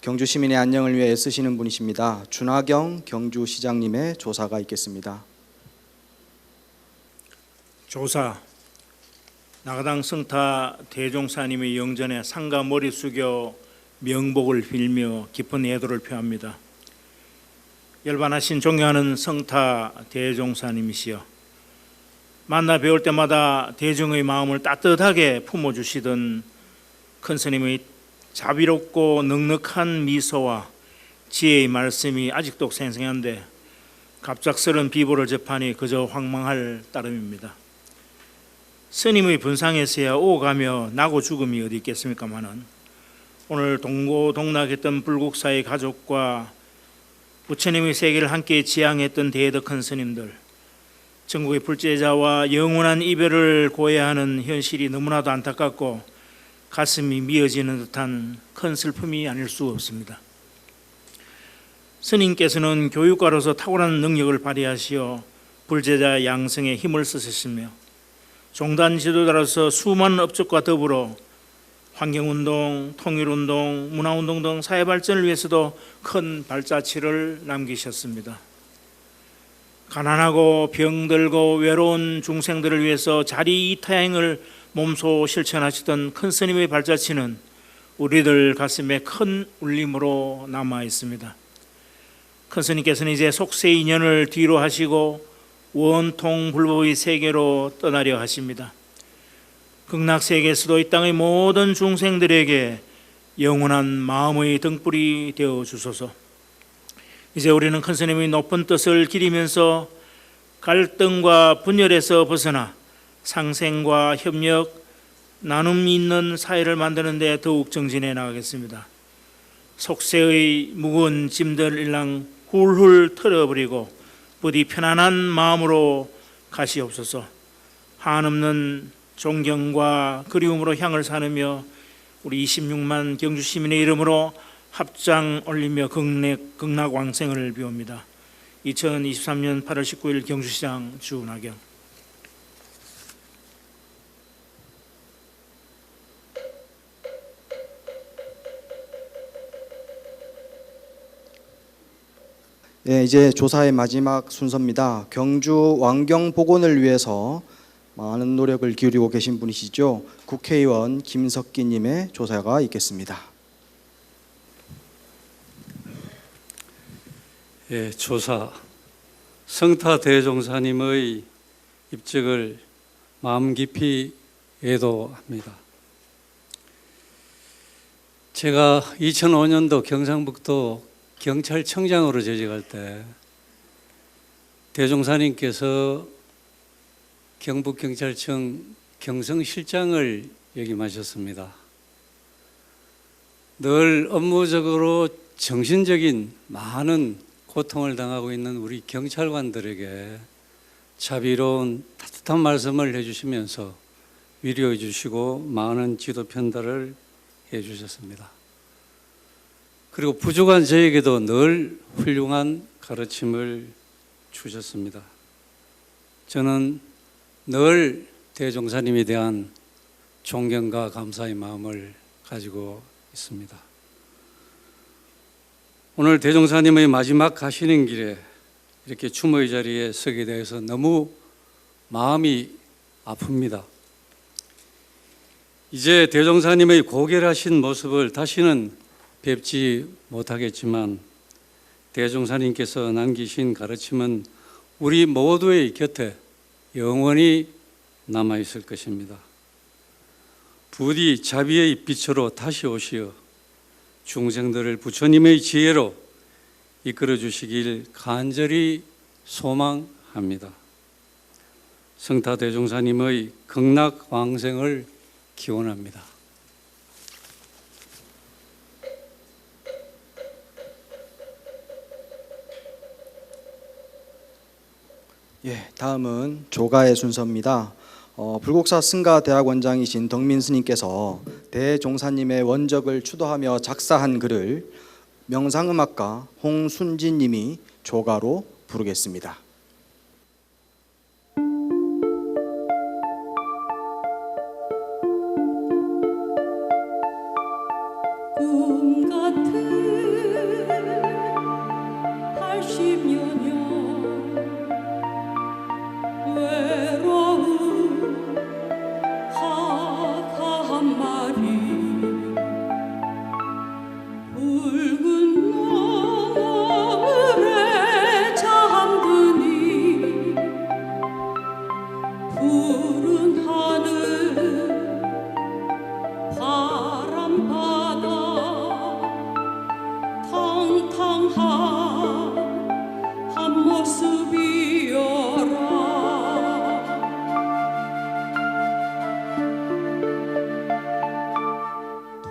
S1: 경주 시민의 안녕을 위해 애쓰시는 분이십니다. 준하경 경주시장님의 조사가 있겠습니다.
S15: 조사 나가당 성타 대종사님의 영전에 상가 머리 숙여 명복을 빌며 깊은 애도를 표합니다. 열반하신 존경하는 성타 대종사님이시여 만나 배울 때마다 대중의 마음을 따뜻하게 품어주시던 큰 스님의 자비롭고 넉넉한 미소와 지혜의 말씀이 아직도 생생한데 갑작스런 비보를 접하니 그저 황망할 따름입니다. 스님의 분상에서야 오가며 나고 죽음이 어디 있겠습니까마는 오늘 동고동락했던 불국사의 가족과 부처님의 세계를 함께 지향했던 대덕한 스님들, 전국의 불제자와 영원한 이별을 고해하는 현실이 너무나도 안타깝고 가슴이 미어지는 듯한 큰 슬픔이 아닐 수 없습니다. 스님께서는 교육가로서 탁월한 능력을 발휘하시어 불제자 양성에 힘을 쓰셨으며 종단 지도자로서 수많은 업적과 더불어 환경운동, 통일운동, 문화운동 등 사회발전을 위해서도 큰 발자취를 남기셨습니다. 가난하고 병들고 외로운 중생들을 위해서 자리이타행을 몸소 실천하시던 큰 스님의 발자취는 우리들 가슴에 큰 울림으로 남아 있습니다. 큰 스님께서는 이제 속세 인연을 뒤로 하시고 원통 불법의 세계로 떠나려 하십니다. 극락세계에서도 이 땅의 모든 중생들에게 영원한 마음의 등불이 되어 주소서. 이제 우리는 큰 스님의 높은 뜻을 기리면서 갈등과 분열에서 벗어나 상생과 협력, 나눔이 있는 사회를 만드는 데 더욱 정진해 나가겠습니다. 속세의 무거운 짐들 일랑 훌훌 털어버리고 부디 편안한 마음으로 가시옵소서. 한없는 존경과 그리움으로 향을 사느며 우리 26만 경주 시민의 이름으로 합장 올리며 극락왕생을 비웁니다. 2023년 8월 19일 경주시장 주나경.
S1: 네, 이제 조사의 마지막 순서입니다. 경주 왕경 복원을 위해서 많은 노력을 기울이고 계신 분이시죠. 국회의원 김석기님의 조사가 있겠습니다.
S14: 예, 조사. 성타 대종사님의 입적을 마음 깊이 애도합니다. 제가 2005년도 경상북도 경찰청장으로 재직할 때 대종사님께서 경북경찰청 경성실장을 역임하셨습니다. 늘 업무적으로 정신적인 많은 고통을 당하고 있는 우리 경찰관들에게 자비로운 따뜻한 말씀을 해주시면서 위로해 주시고 많은 지도 편달을 해주셨습니다. 그리고 부족한 저에게도 늘 훌륭한 가르침을 주셨습니다. 저는 늘 대종사님에 대한 존경과 감사의 마음을 가지고 있습니다. 오늘 대종사님의 마지막 가시는 길에 이렇게 추모의 자리에 서게 되어서 너무 마음이 아픕니다. 이제 대종사님의 고결하신 모습을 다시는 뵙지 못하겠지만 대종사님께서 남기신 가르침은 우리 모두의 곁에 영원히 남아있을 것입니다. 부디 자비의 빛으로 다시 오시어 중생들을 부처님의 지혜로 이끌어 주시길 간절히 소망합니다. 성타 대종사님의 극락왕생을 기원합니다.
S1: 예, 다음은 조가의 순서입니다. 불국사 승가대학원장이신 덕민 스님께서 대종사님의 원적을 추도하며 작사한 글을 명상음악가 홍순진님이 조가로 부르겠습니다.
S12: 꿈 같은 80여 년 외로운 하가 한 마리 붉은 노을에 잠드니 푸른 하늘 바람 바다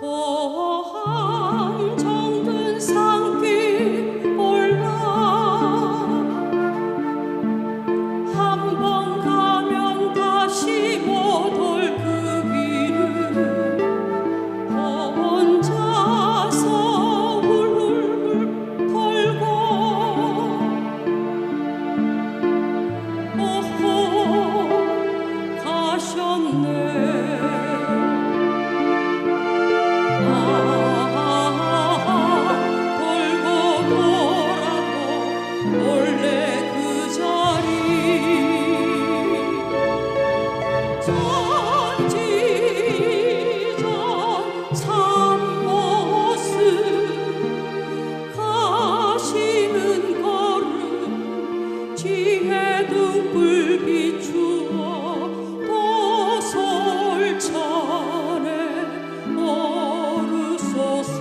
S12: 고한 정든 산길 올라 한 번 가면 다시 못 올 그 길을 혼자서 울울 털고 오호 가셨네. 등불 비추어 도솔천에 오르소서.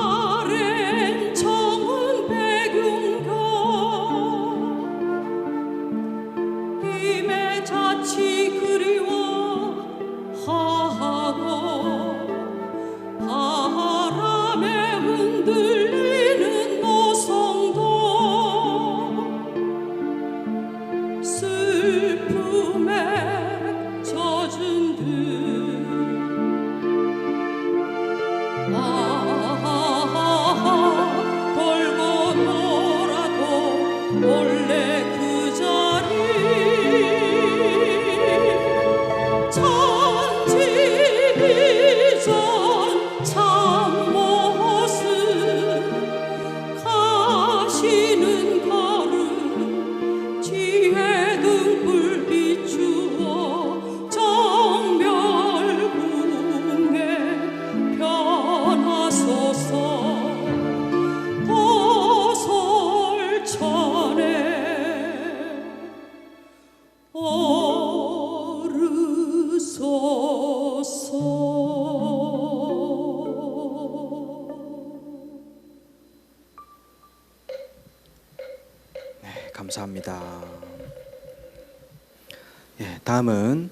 S12: 이빨엔 정은 백윤경 임의 자치 그리워하고 바람에 흔들리는 노성도 슬픔에 젖은 듯 돌고 돌아도 몰래 그 자리 천지비전 참모습 가시는 걸음 지혜 등불 비추어 정멸궁에 변하소서. 도솔천에 오르소서.
S1: 네, 감사합니다. 예, 다음은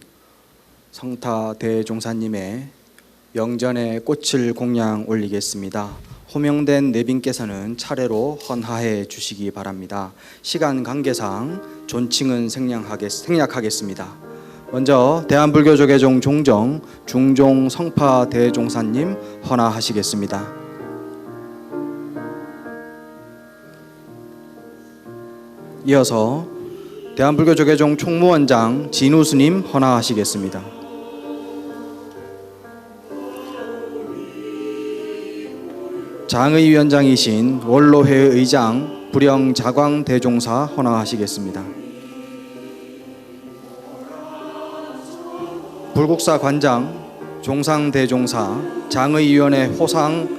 S1: 성타 대종사님의 영전에 꽃을 공양 올리겠습니다. 호명된 내빈께서는 차례로 헌하해 주시기 바랍니다. 시간 관계상 존칭은 생략하겠습니다. 먼저 대한불교조계종 종정 중종 성파 대종사님 헌하하시겠습니다. 이어서 대한불교조계종 총무원장 진우스님 헌하하시겠습니다. 장의위원장이신 원로회 의장 불영자광 대종사 헌하하시겠습니다. 불국사 관장 종상 대종사 장의위원회 호상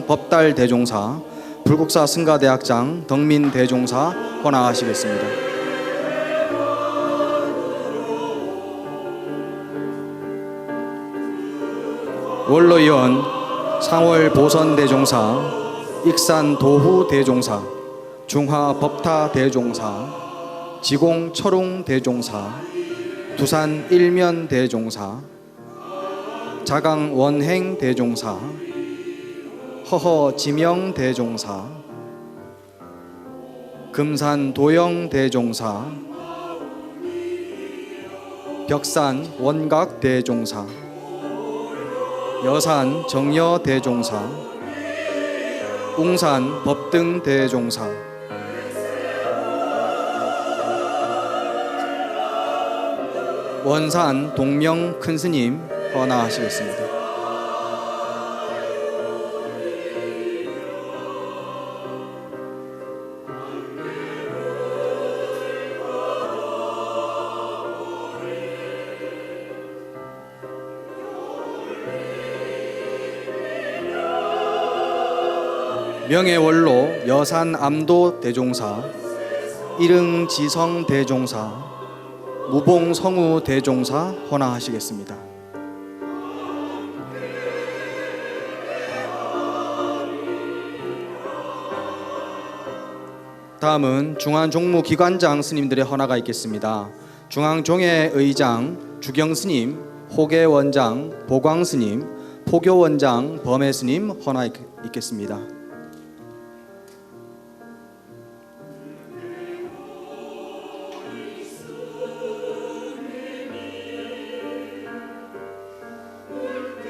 S1: 법달 대종사 불국사 승가대학장 덕민 대종사 헌하하시겠습니다. 원로위원 상월 보선 대종사, 익산 도후 대종사, 중화 법타 대종사, 지공 철웅 대종사, 두산 일면 대종사, 자강 원행 대종사, 허허 지명 대종사, 금산 도영 대종사, 벽산 원각 대종사, 여산 정여 대종사, 웅산 법등 대종사, 원산 동명 큰스님 헌하하시겠습니다. 명예원로 여산암도 대종사, 일흥지성 대종사, 무봉성우 대종사 헌화하시겠습니다. 다음은 중앙종무기관장 스님들의 헌화가 있겠습니다. 중앙종회 의장 주경스님, 호계원장 보광스님, 포교원장 범해스님 헌화 있겠습니다.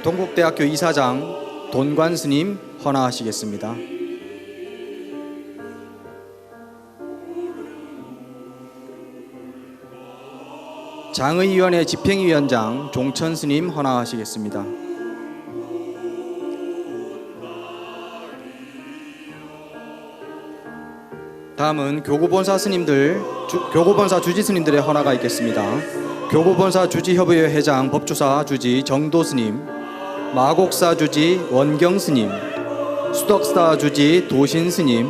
S1: 동국대학교 이사장 돈관스님 헌화하시겠습니다. 장의위원회 집행위원장 종천스님 헌화하시겠습니다. 다음은 교구본사 스님들, 교구본사 주지 스님들의 헌화가 있겠습니다. 교구본사 주지협의회 회장 법주사 주지 정도스님, 마곡사 주지 원경스님, 수덕사 주지 도신스님,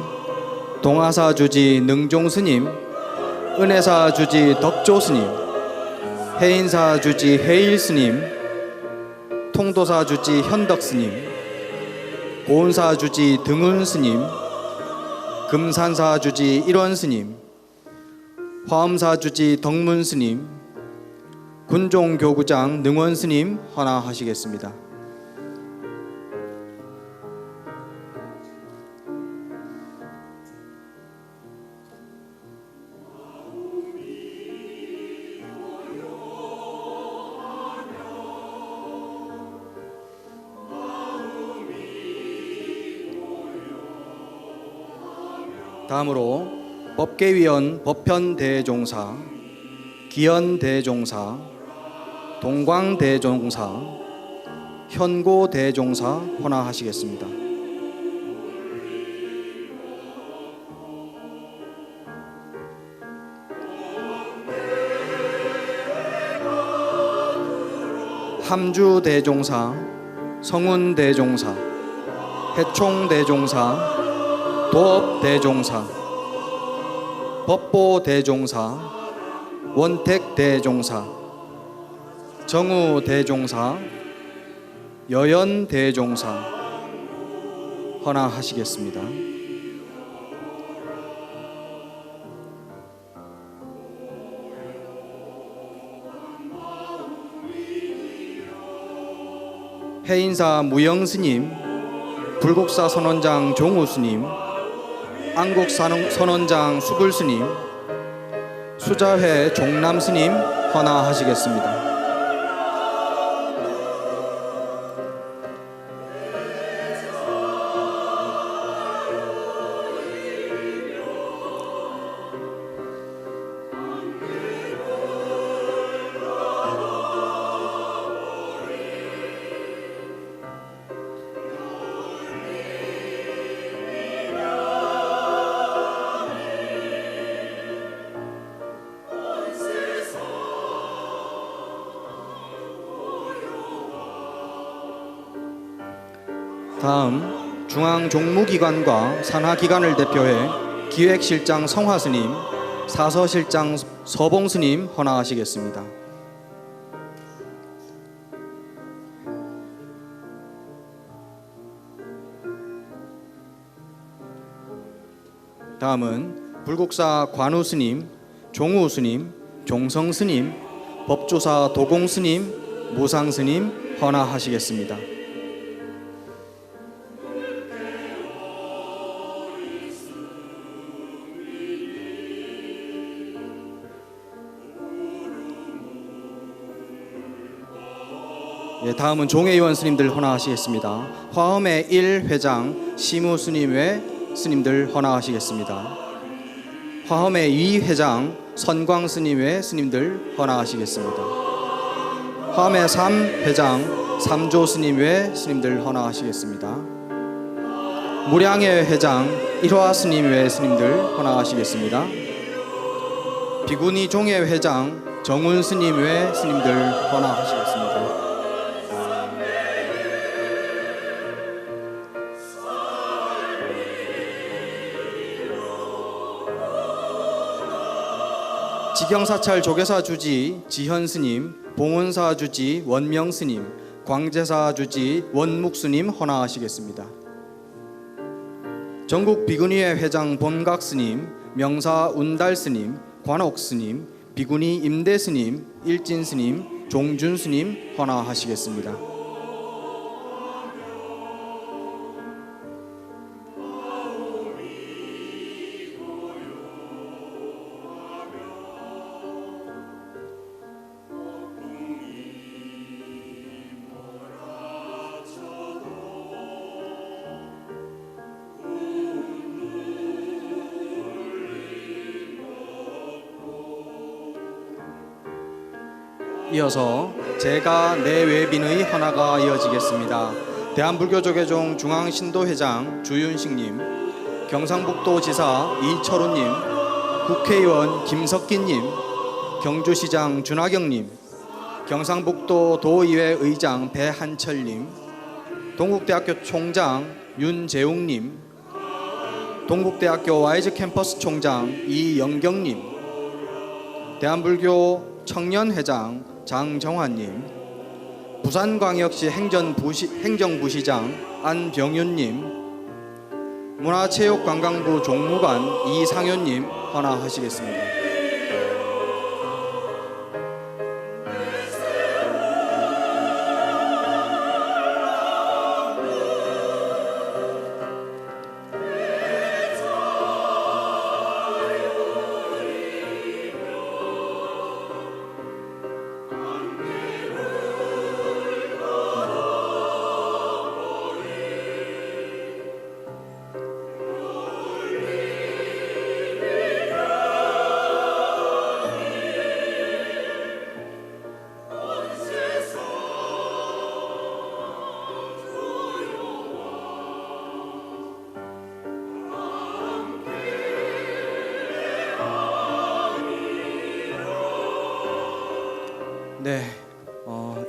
S1: 동아사 주지 능종스님, 은혜사 주지 덕조스님, 해인사 주지 해일스님, 통도사 주지 현덕스님, 고운사 주지 등운스님, 금산사 주지 일원스님, 화엄사 주지 덕문스님, 군종교구장 능원스님 헌화하시겠습니다. 다음으로 법계위원 법편대종사, 기연대종사, 동광대종사, 현고대종사 헌화하시겠습니다. 함주대종사, 성운대종사, 해총대종사, 도업대종사, 법보대종사, 원택대종사, 정우대종사, 여연대종사 헌화하시겠습니다. 해인사 무영스님, 불국사 선원장 종우스님, 안국 선원장 수불스님, 수자회 종남스님 헌화하시겠습니다. 다음 중앙종무기관과 산하기관을 대표해 기획실장 성화스님, 사서실장 서봉스님 헌화하시겠습니다. 다음은 불국사 관우스님, 종우스님, 종성스님, 법조사 도공스님, 무상스님 헌화하시겠습니다. 다음은 종회의원 스님들 헌화하시겠습니다. 화엄의 1회장 시무스님 외 스님들 헌화하시겠습니다. 화엄의 2회장 선광스님 외 스님들 헌화하시겠습니다. 화엄의 3회장 삼조스님 외 스님들 헌화하시겠습니다. 무량의 회장 일화스님 외 스님들 헌화하시겠습니다. 비구니 종회 회장 정운스님 외 스님들 헌화하시겠습니다. 지경사찰 조계사 주지 지현 스님, 봉은사 주지 원명 스님, 광제사 주지 원묵 스님 헌화하시겠습니다. 전국 비구니회 회장 본각 스님, 명사 운달 스님, 관옥 스님, 비구니 임대 스님, 일진 스님, 종준 스님 헌화하시겠습니다. 이어서 제가 내 외빈의 헌화가 이어지겠습니다. 대한불교조계종 중앙신도회장 주윤식님, 경상북도지사 이철우님, 국회의원 김석기님, 경주시장 준하경님, 경상북도 도의회 의장 배한철님, 동국대학교 총장 윤재웅님, 동국대학교 와이즈 캠퍼스 총장 이영경님, 대한불교 청년회장 장정환님, 부산광역시 행정부시장 안병윤님, 문화체육관광부 종무관 이상윤님 헌화하시겠습니다. 네,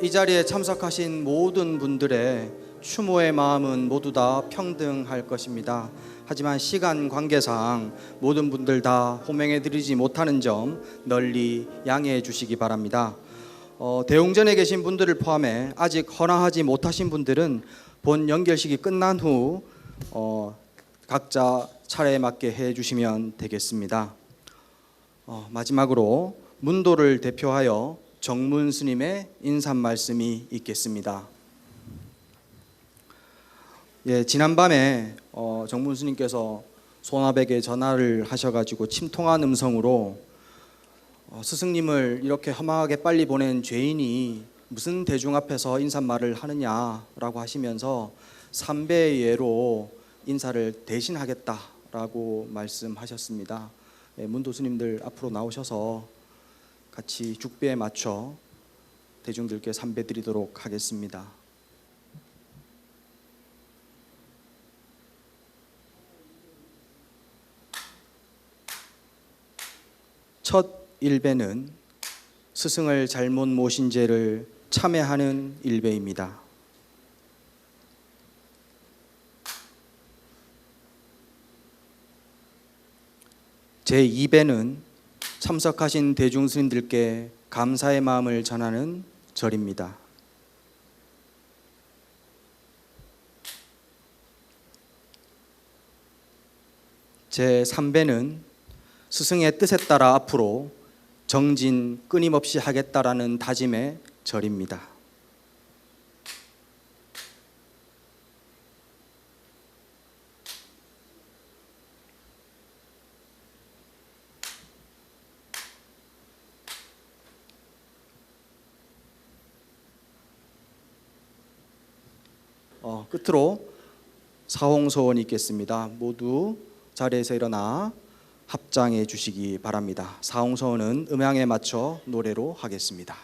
S1: 이 자리에 참석하신 모든 분들의 추모의 마음은 모두 다 평등할 것입니다. 하지만 시간 관계상 모든 분들 다 호명해드리지 못하는 점 널리 양해해 주시기 바랍니다. 대웅전에 계신 분들을 포함해 아직 헌화하지 못하신 분들은 본 연결식이 끝난 후 각자 차례에 맞게 해주시면 되겠습니다. 마지막으로 문도를 대표하여 정문 스님의 인사 말씀이 있겠습니다. 예, 지난밤에 정문 스님께서 소나백에 전화를 하셔가지고 침통한 음성으로 스승님을 이렇게 허망하게 빨리 보낸 죄인이 무슨 대중 앞에서 인사말을 하느냐라고 하시면서 3배의 예로 인사를 대신하겠다라고 말씀하셨습니다. 예, 문도 스님들 앞으로 나오셔서 같이 죽배에 맞춰 대중들께 삼배 드리도록 하겠습니다. 첫 일배는 스승을 잘못 모신 죄를 참회하는 일배입니다. 제2배는 참석하신 대중스님들께 감사의 마음을 전하는 절입니다. 제3배는 스승의 뜻에 따라 앞으로 정진 끊임없이 하겠다라는 다짐의 절입니다. 끝으로 사홍소원이 있겠습니다. 모두 자리에서 일어나 합장해 주시기 바랍니다. 사홍소원은 음향에 맞춰 노래로 하겠습니다.